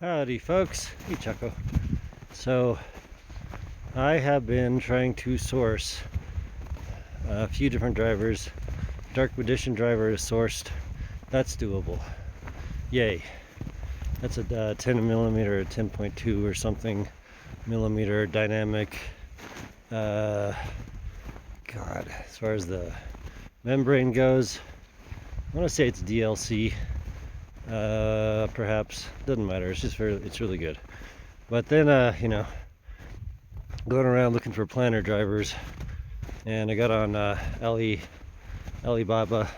Howdy folks, hey Chucko. So I have been trying to source a few different drivers. Dark Edition driver is sourced. That's doable. Yay. That's a 10 millimeter, 10.2 or something millimeter dynamic. God, as far as the membrane goes, I want to say it's DLC. Perhaps doesn't matter. It's really good. But then, going around looking for Planar drivers, and I got on Alibaba,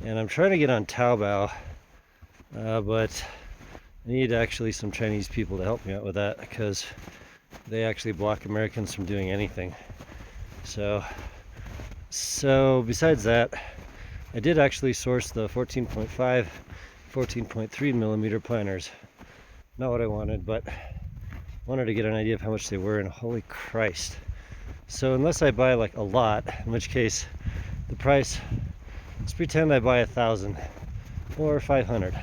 and I'm trying to get on Taobao, but I need actually some Chinese people to help me out with that because they actually block Americans from doing anything. So besides that, I did actually source the 14.5, 14.3 millimeter Planars. Not what I wanted, but wanted to get an idea of how much they were, and holy Christ. So unless I buy like a lot, in which case the price, let's pretend I buy 1,000 or 500.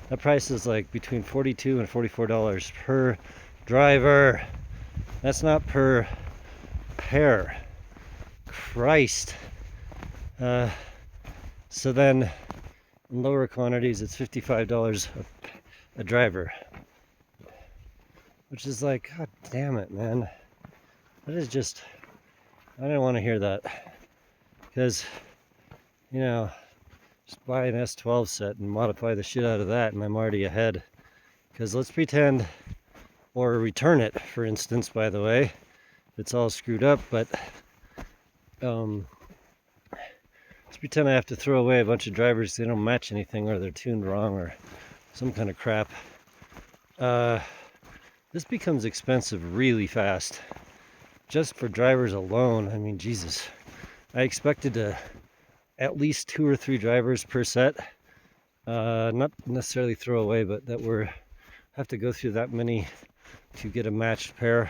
That price is like between $42 and $44 per driver. That's not per pair. Christ. So then in lower quantities it's $55 a driver, which is like, god damn it, man. That is just, I didn't want to hear that, because just buy an S12 set and modify the shit out of that and I'm already ahead. Because let's pretend, or return it, for instance, by the way, it's all screwed up, but let's pretend I have to throw away a bunch of drivers, they don't match anything, or they're tuned wrong, or some kind of crap. This becomes expensive really fast. Just for drivers alone, I mean, Jesus. I expected to at least 2 or 3 drivers per set. Not necessarily throw away, but that have to go through that many to get a matched pair.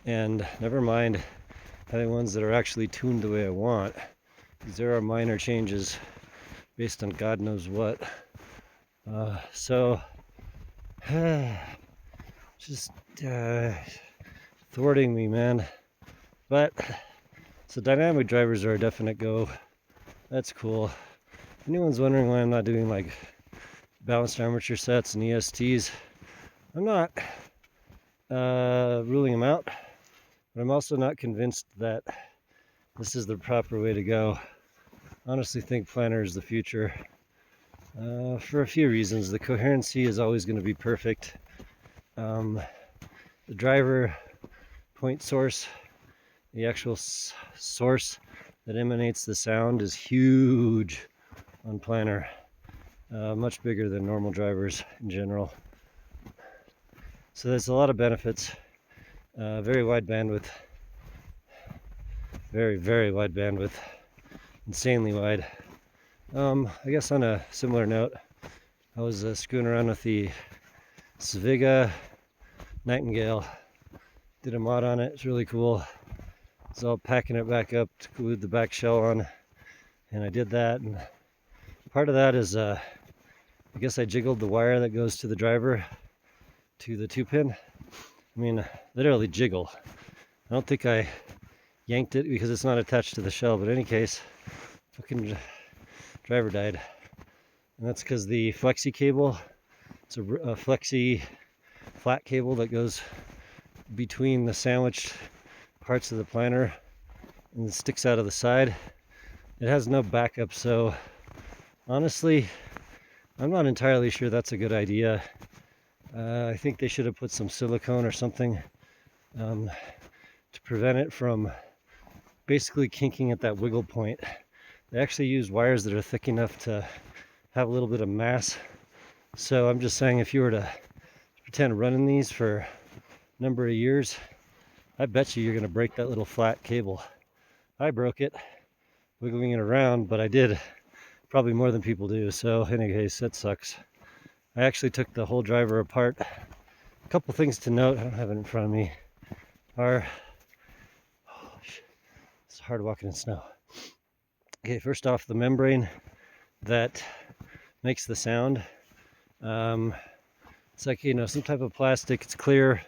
And never mind having ones that are actually tuned the way I want, because there are minor changes based on God knows what. Just thwarting me, man. But so dynamic drivers are a definite go. That's cool. If anyone's wondering why I'm not doing like balanced armature sets and ESTs, I'm not ruling them out, but I'm also not convinced that this is the proper way to go. I honestly think Planar is the future, for a few reasons. The coherency is always going to be perfect. The driver point source, the actual source that emanates the sound, is huge on Planar, much bigger than normal drivers in general. So there's a lot of benefits. Very wide bandwidth, very wide bandwidth, insanely wide. I guess on a similar note, I was screwing around with the Sviga Nightingale. Did a mod on it. It's really cool. It's all packing it back up to glue the back shell on, and I did that. And part of that is, I guess I jiggled the wire that goes to the driver to the 2-pin. I mean, literally jiggle. I don't think I yanked it because it's not attached to the shell, but in any case, fucking driver died. And that's because the flexi cable, it's a flexi flat cable that goes between the sandwiched parts of the Planar and sticks out of the side. It has no backup, so honestly, I'm not entirely sure that's a good idea. I think they should have put some silicone or something to prevent it from basically kinking at that wiggle point. They actually use wires that are thick enough to have a little bit of mass. So I'm just saying, if you were to pretend running these for a number of years, I bet you're going to break that little flat cable. I broke it wiggling it around, but I did probably more than people do. So in any case, that sucks. I actually took the whole driver apart. A couple things to note, I don't have it in front of me, are, it's hard walking in snow. Okay, first off, the membrane that makes the sound. It's like, some type of plastic. It's clear.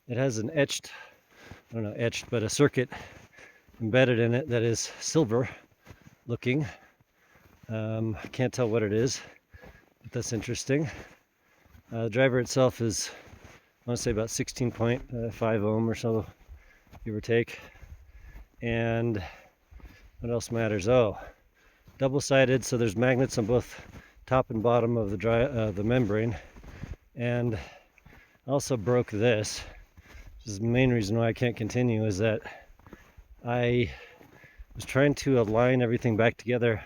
It has an but a circuit embedded in it that is silver looking. I can't tell what it is, but that's interesting. The driver itself is, I want to say, about 16.5 ohm or so, give or take. And what else matters? Oh, double-sided, so there's magnets on both top and bottom of the membrane. And I also broke this. This is the main reason why I can't continue, is that I was trying to align everything back together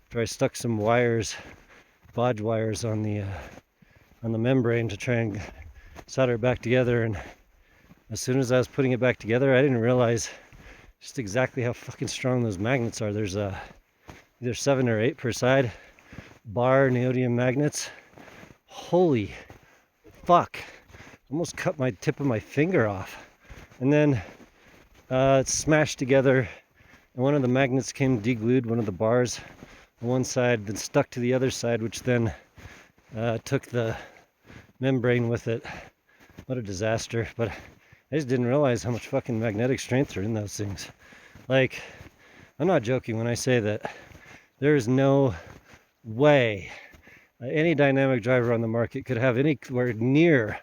after I stuck some wires, bodge wires, on the membrane to try and solder it back together. And as soon as I was putting it back together, I didn't realize just exactly how fucking strong those magnets are. There's either 7 or 8 per side bar neodymium magnets. Holy fuck! Almost cut my tip of my finger off. And then it smashed together, and one of the magnets came deglued, one of the bars on one side, then stuck to the other side, which then took the membrane with it. What a disaster. But I just didn't realize how much fucking magnetic strength are in those things. Like, I'm not joking when I say that there is no way any dynamic driver on the market could have anywhere near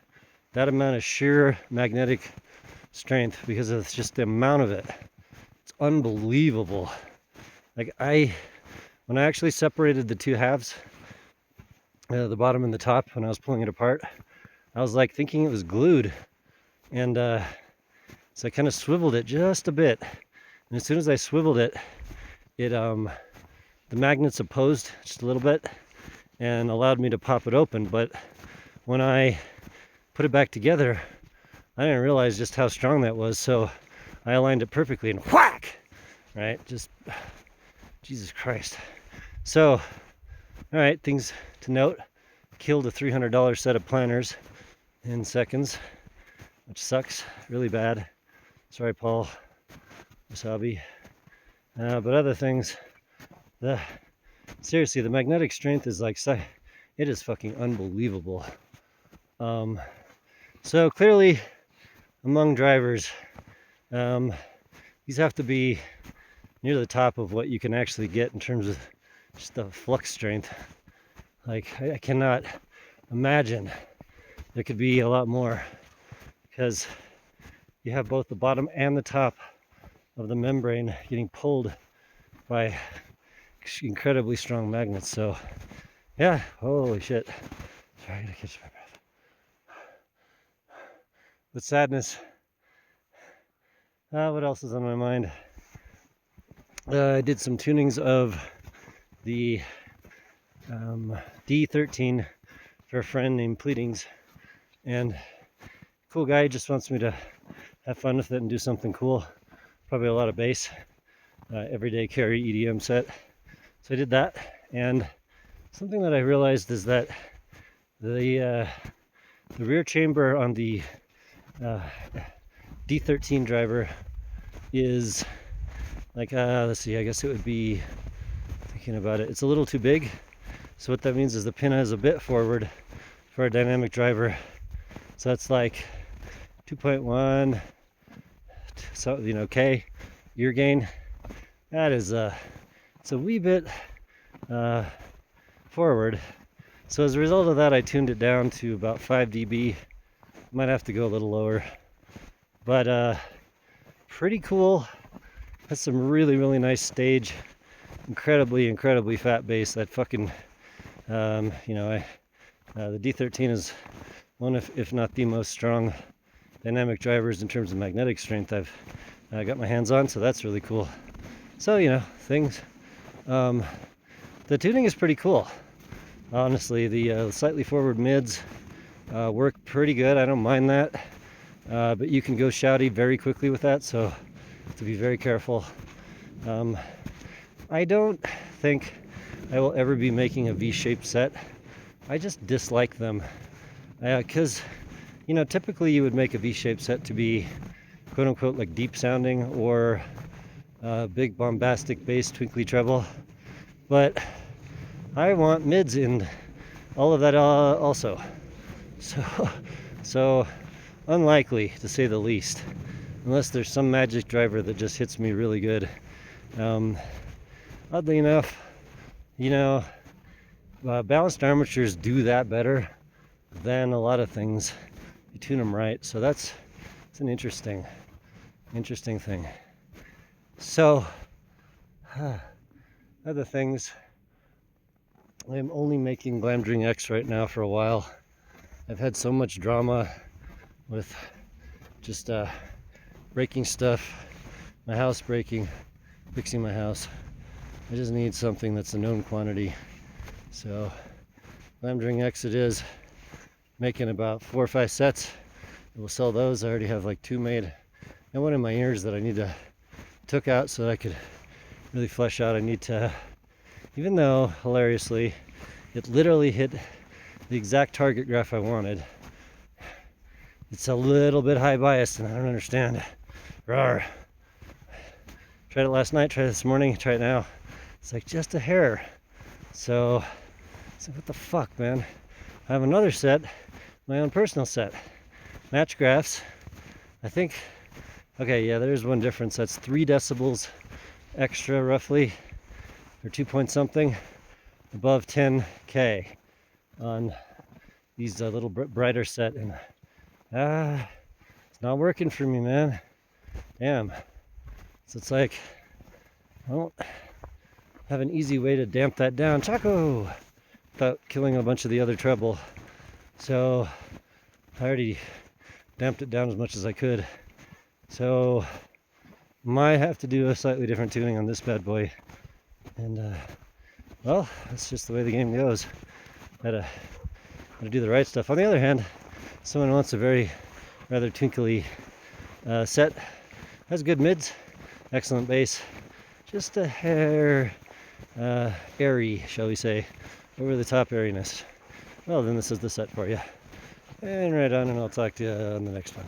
that amount of sheer magnetic strength, because of just the amount of it. It's unbelievable. Like, when I actually separated the two halves, the bottom and the top, when I was pulling it apart, I was like thinking it was glued. And so I kind of swiveled it just a bit. And as soon as I swiveled it, the magnets opposed just a little bit and allowed me to pop it open. But when I put it back together, I didn't realize just how strong that was. So I aligned it perfectly and whack! Right? Just, Jesus Christ. So, all right, things to note. Killed a $300 set of planners in seconds, which sucks really bad. Sorry, Paul. Wasabi. But other things, seriously, the magnetic strength is like, it is fucking unbelievable. So clearly, among drivers, these have to be near the top of what you can actually get in terms of just the flux strength. Like, I cannot imagine there could be a lot more, because you have both the bottom and the top of the membrane getting pulled by incredibly strong magnets. So yeah, holy shit. Sorry, I gotta catch my breath. With sadness, what else is on my mind? I did some tunings of the D13 for a friend named Pleadings, and cool guy just wants me to have fun with it and do something cool. Probably a lot of bass, everyday carry EDM set. So I did that, and something that I realized is that the rear chamber on the D13 driver is like, let's see, I guess it would be, thinking about it, it's a little too big. So what that means is the pin is a bit forward for a dynamic driver. So that's like 2.1, so, K ear gain. That is it's a wee bit forward. So as a result of that, I tuned it down to about 5 dB. Might have to go a little lower, but pretty cool. Has some really, really nice stage. Incredibly fat bass. That fucking, the D13 is one of, if not the most strong dynamic drivers in terms of magnetic strength I've got my hands on. So that's really cool. So, things. The tuning is pretty cool. Honestly, the slightly forward mids work pretty good. I don't mind that. But you can go shouty very quickly with that, so have to be very careful. I don't think I will ever be making a V-shaped set. I just dislike them. Because, typically you would make a V-shaped set to be quote unquote like deep sounding or big bombastic bass, twinkly treble. But I want mids in all of that also. So unlikely to say the least, unless there's some magic driver that just hits me really good. Oddly enough, you know, balanced armatures do that better than a lot of things. You tune them right, so it's an interesting thing. So other things, I'm only making Glamdring X right now for a while. I've had so much drama with just breaking stuff, my house breaking, fixing my house. I just need something that's a known quantity. So Glamdring X it is, making about 4 or 5 sets. We'll sell those. I already have like 2 made. And one in my ears that I need to took out so that I could really flesh out. I need to, even though hilariously it literally hit the exact target graph I wanted, it's a little bit high biased and I don't understand. Rawr. Tried it last night, tried it this morning, try it now. It's like just a hair. So what the fuck, man? I have another set, my own personal set. Match graphs. I think, okay, yeah, there's one difference. That's 3 decibels extra roughly, or 2 point something above 10K on these little brighter set, and it's not working for me, man. Damn. So it's like I don't have an easy way to damp that down, Chaco, without killing a bunch of the other treble. So I already damped it down as much as I could. So might have to do a slightly different tuning on this bad boy. And well, that's just the way the game goes. Gotta do the right stuff. On the other hand, someone wants a very rather twinkly set. Has good mids, excellent bass, just a hair airy, shall we say, over the top airiness. Well, then this is the set for you. And right on, and I'll talk to you on the next one.